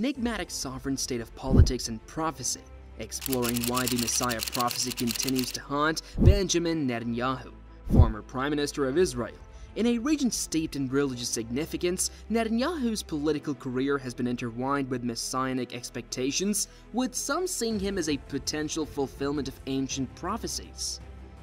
enigmatic sovereign state of politics and prophecy, exploring why the Messiah prophecy continues to haunt Benjamin Netanyahu, former Prime Minister of Israel. In a region steeped in religious significance, Netanyahu's political career has been intertwined with messianic expectations, with some seeing him as a potential fulfillment of ancient prophecies.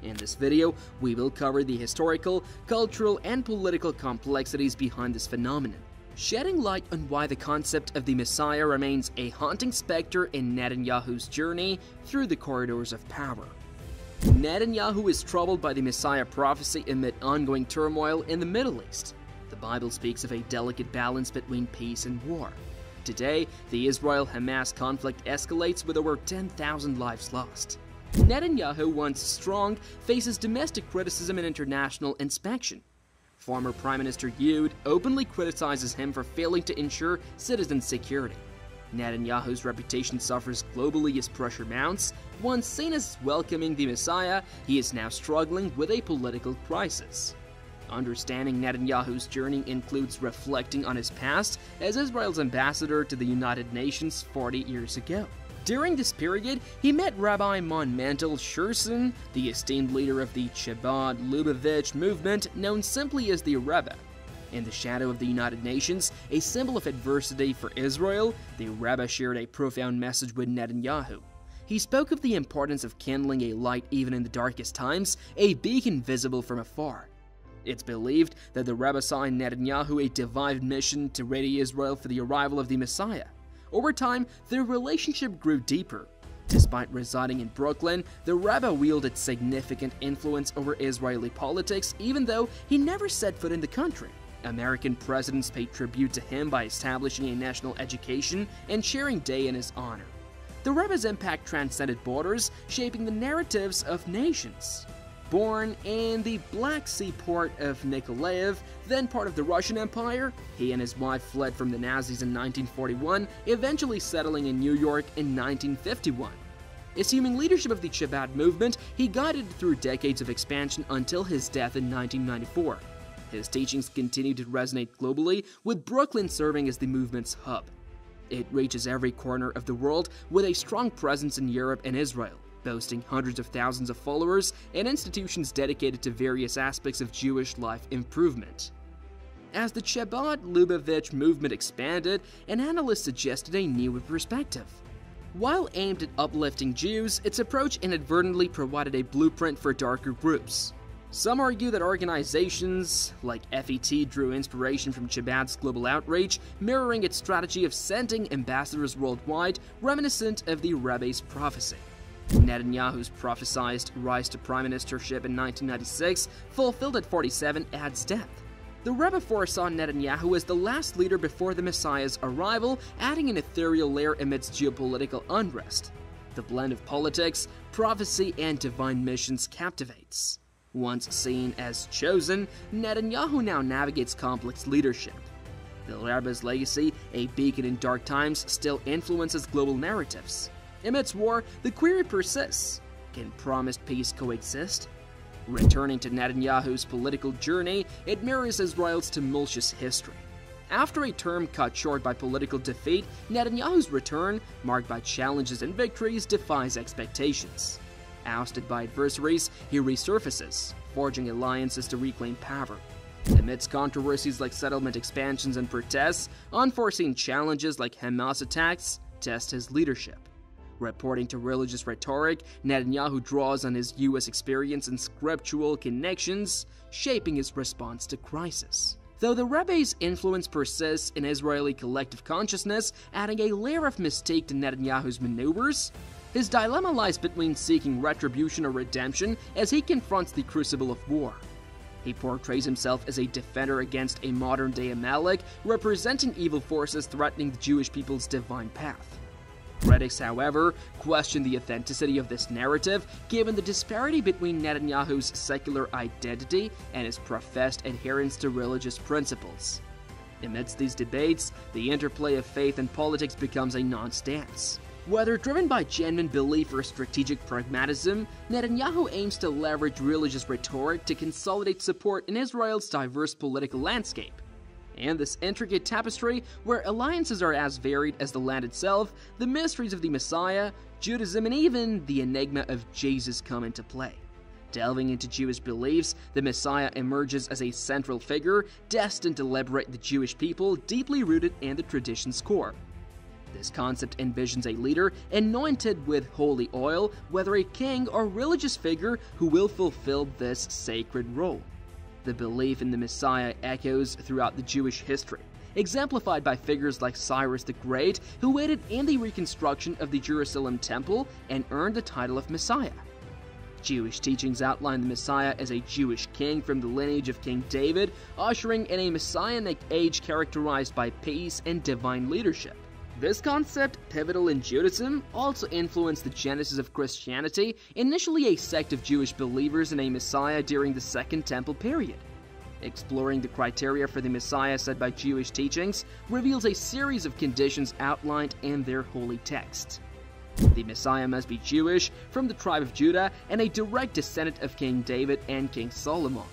In this video, we will cover the historical, cultural, and political complexities behind this phenomenon, shedding light on why the concept of the Messiah remains a haunting specter in Netanyahu's journey through the corridors of power. Netanyahu is troubled by the Messiah prophecy amid ongoing turmoil in the Middle East. The Bible speaks of a delicate balance between peace and war. Today, the Israel-Hamas conflict escalates with over 10,000 lives lost. Netanyahu, once strong, faces domestic criticism and international inspection. Former Prime Minister Ehud openly criticizes him for failing to ensure citizen security. Netanyahu's reputation suffers globally as pressure mounts. Once seen as welcoming the Messiah, he is now struggling with a political crisis. Understanding Netanyahu's journey includes reflecting on his past as Israel's ambassador to the United Nations 40 years ago. During this period, he met Rabbi Monumental Scherson, the esteemed leader of the Chabad Lubavitch movement, known simply as the Rebbe. In the shadow of the United Nations, a symbol of adversity for Israel, the Rebbe shared a profound message with Netanyahu. He spoke of the importance of kindling a light even in the darkest times, a beacon visible from afar. It's believed that the Rebbe saw in Netanyahu a divine mission to ready Israel for the arrival of the Messiah. Over time, their relationship grew deeper. Despite residing in Brooklyn, the Rebbe wielded significant influence over Israeli politics, even though he never set foot in the country. American presidents paid tribute to him by establishing a national education and sharing day in his honor. The Rebbe's impact transcended borders, shaping the narratives of nations. Born in the Black Sea port of Nikolaev, then part of the Russian Empire, he and his wife fled from the Nazis in 1941, eventually settling in New York in 1951. Assuming leadership of the Chabad movement, he guided it through decades of expansion until his death in 1994. His teachings continue to resonate globally, with Brooklyn serving as the movement's hub. It reaches every corner of the world with a strong presence in Europe and Israel, boasting hundreds of thousands of followers and institutions dedicated to various aspects of Jewish life improvement. As the Chabad Lubavitch movement expanded, an analyst suggested a new perspective. While aimed at uplifting Jews, its approach inadvertently provided a blueprint for darker groups. Some argue that organizations like FET drew inspiration from Chabad's global outreach, mirroring its strategy of sending ambassadors worldwide, reminiscent of the Rebbe's prophecy. Netanyahu's prophesied rise to prime ministership in 1996, fulfilled at 47 at his death. The Rebbe foresaw Netanyahu as the last leader before the Messiah's arrival, adding an ethereal layer amidst geopolitical unrest. The blend of politics, prophecy, and divine missions captivates. Once seen as chosen, Netanyahu now navigates complex leadership. The Rebbe's legacy, a beacon in dark times, still influences global narratives. Amidst war, the query persists. Can promised peace coexist? Returning to Netanyahu's political journey, it mirrors Israel's tumultuous history. After a term cut short by political defeat, Netanyahu's return, marked by challenges and victories, defies expectations. Ousted by adversaries, he resurfaces, forging alliances to reclaim power. Amidst controversies like settlement expansions and protests, unforeseen challenges like Hamas attacks test his leadership. Reporting to religious rhetoric, Netanyahu draws on his U.S. experience and scriptural connections, shaping his response to crisis. Though the Rebbe's influence persists in Israeli collective consciousness, adding a layer of mystique to Netanyahu's maneuvers, his dilemma lies between seeking retribution or redemption as he confronts the crucible of war. He portrays himself as a defender against a modern-day Amalek, representing evil forces threatening the Jewish people's divine path. Critics, however, question the authenticity of this narrative, given the disparity between Netanyahu's secular identity and his professed adherence to religious principles. Amidst these debates, the interplay of faith and politics becomes a non-stance. Whether driven by genuine belief or strategic pragmatism, Netanyahu aims to leverage religious rhetoric to consolidate support in Israel's diverse political landscape. And this intricate tapestry, where alliances are as varied as the land itself, the mysteries of the Messiah, Judaism, and even the enigma of Jesus come into play. Delving into Jewish beliefs, the Messiah emerges as a central figure destined to liberate the Jewish people, deeply rooted in the tradition's core. This concept envisions a leader anointed with holy oil, whether a king or religious figure, who will fulfill this sacred role. The belief in the Messiah echoes throughout the Jewish history, exemplified by figures like Cyrus the Great, who aided in the reconstruction of the Jerusalem temple and earned the title of Messiah. Jewish teachings outline the Messiah as a Jewish king from the lineage of King David, ushering in a messianic age characterized by peace and divine leadership. This concept, pivotal in Judaism, also influenced the genesis of Christianity, initially a sect of Jewish believers in a Messiah during the Second Temple period. Exploring the criteria for the Messiah set by Jewish teachings reveals a series of conditions outlined in their holy texts. The Messiah must be Jewish, from the tribe of Judah, and a direct descendant of King David and King Solomon.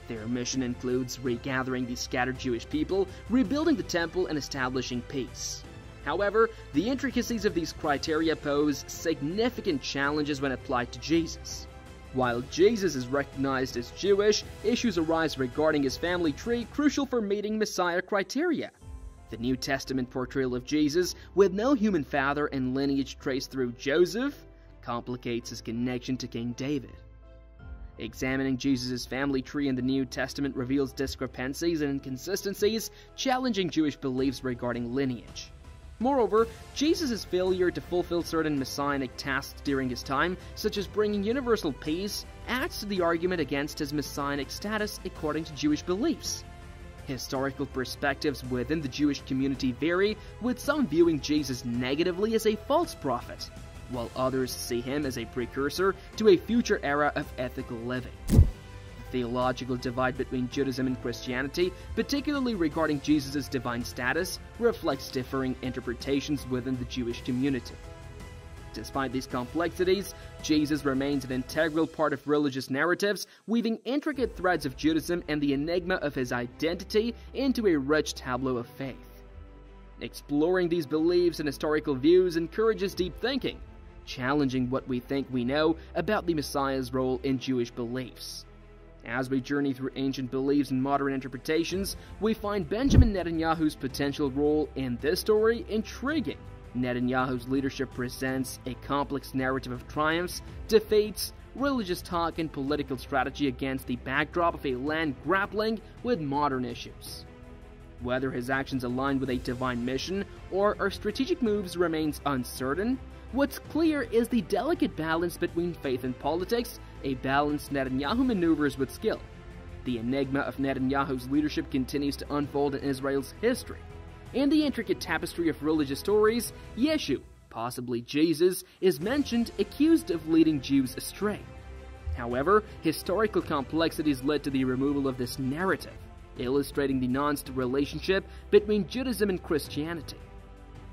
Their mission includes regathering the scattered Jewish people, rebuilding the temple, and establishing peace. However, the intricacies of these criteria pose significant challenges when applied to Jesus. While Jesus is recognized as Jewish, issues arise regarding his family tree crucial for meeting Messiah criteria. The New Testament portrayal of Jesus, with no human father and lineage traced through Joseph, complicates his connection to King David. Examining Jesus' family tree in the New Testament reveals discrepancies and inconsistencies, challenging Jewish beliefs regarding lineage. Moreover, Jesus' failure to fulfill certain messianic tasks during his time, such as bringing universal peace, adds to the argument against his messianic status according to Jewish beliefs. Historical perspectives within the Jewish community vary, with some viewing Jesus negatively as a false prophet, while others see him as a precursor to a future era of ethical living. The theological divide between Judaism and Christianity, particularly regarding Jesus' divine status, reflects differing interpretations within the Jewish community. Despite these complexities, Jesus remains an integral part of religious narratives, weaving intricate threads of Judaism and the enigma of his identity into a rich tableau of faith. Exploring these beliefs and historical views encourages deep thinking, challenging what we think we know about the Messiah's role in Jewish beliefs. As we journey through ancient beliefs and modern interpretations, we find Benjamin Netanyahu's potential role in this story intriguing. Netanyahu's leadership presents a complex narrative of triumphs, defeats, religious talk, and political strategy against the backdrop of a land grappling with modern issues. Whether his actions align with a divine mission or our strategic moves remains uncertain, what's clear is the delicate balance between faith and politics, a balance Netanyahu maneuvers with skill. The enigma of Netanyahu's leadership continues to unfold in Israel's history. In the intricate tapestry of religious stories, Yeshu, possibly Jesus, is mentioned, accused of leading Jews astray. However, historical complexities led to the removal of this narrative, illustrating the nuanced relationship between Judaism and Christianity.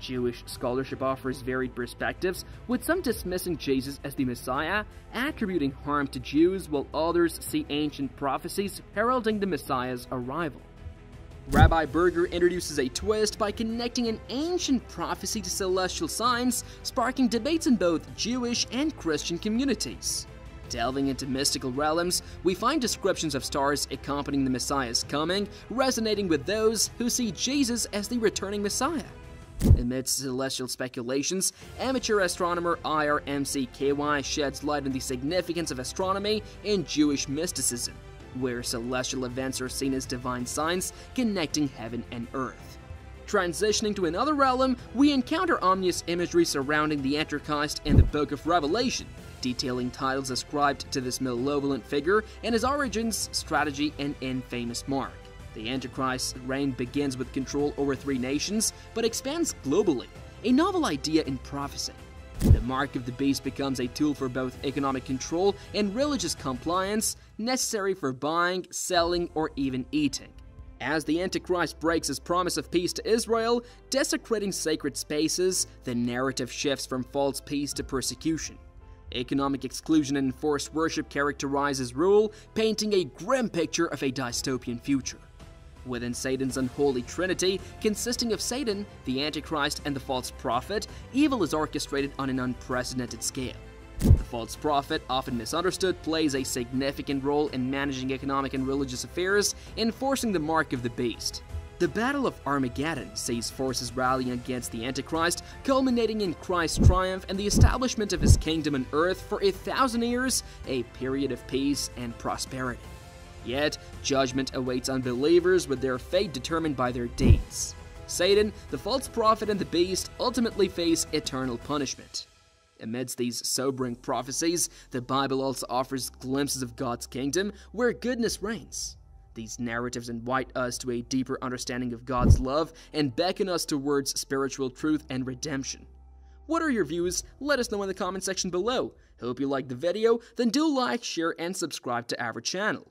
Jewish scholarship offers varied perspectives, with some dismissing Jesus as the Messiah, attributing harm to Jews, while others see ancient prophecies heralding the Messiah's arrival. Rabbi Berger introduces a twist by connecting an ancient prophecy to celestial signs, sparking debates in both Jewish and Christian communities. Delving into mystical realms, we find descriptions of stars accompanying the Messiah's coming, resonating with those who see Jesus as the returning Messiah. Amidst celestial speculations, amateur astronomer IRMCKY sheds light on the significance of astronomy in Jewish mysticism, where celestial events are seen as divine signs connecting heaven and earth. Transitioning to another realm, we encounter ominous imagery surrounding the Antichrist in the Book of Revelation, detailing titles ascribed to this malevolent figure and his origins, strategy, and infamous mark. The Antichrist's reign begins with control over 3 nations, but expands globally, a novel idea in prophecy. The mark of the beast becomes a tool for both economic control and religious compliance, necessary for buying, selling, or even eating. As the Antichrist breaks his promise of peace to Israel, desecrating sacred spaces, the narrative shifts from false peace to persecution. Economic exclusion and enforced worship characterize his rule, painting a grim picture of a dystopian future. Within Satan's unholy trinity, consisting of Satan, the Antichrist, and the false prophet, evil is orchestrated on an unprecedented scale. The false prophet, often misunderstood, plays a significant role in managing economic and religious affairs, enforcing the mark of the beast. The Battle of Armageddon sees forces rallying against the Antichrist, culminating in Christ's triumph and the establishment of his kingdom on earth for 1,000 years, a period of peace and prosperity. Yet, judgment awaits unbelievers with their fate determined by their deeds. Satan, the false prophet, and the beast ultimately face eternal punishment. Amidst these sobering prophecies, the Bible also offers glimpses of God's kingdom where goodness reigns. These narratives invite us to a deeper understanding of God's love and beckon us towards spiritual truth and redemption. What are your views? Let us know in the comment section below. Hope you liked the video, then do like, share, and subscribe to our channel.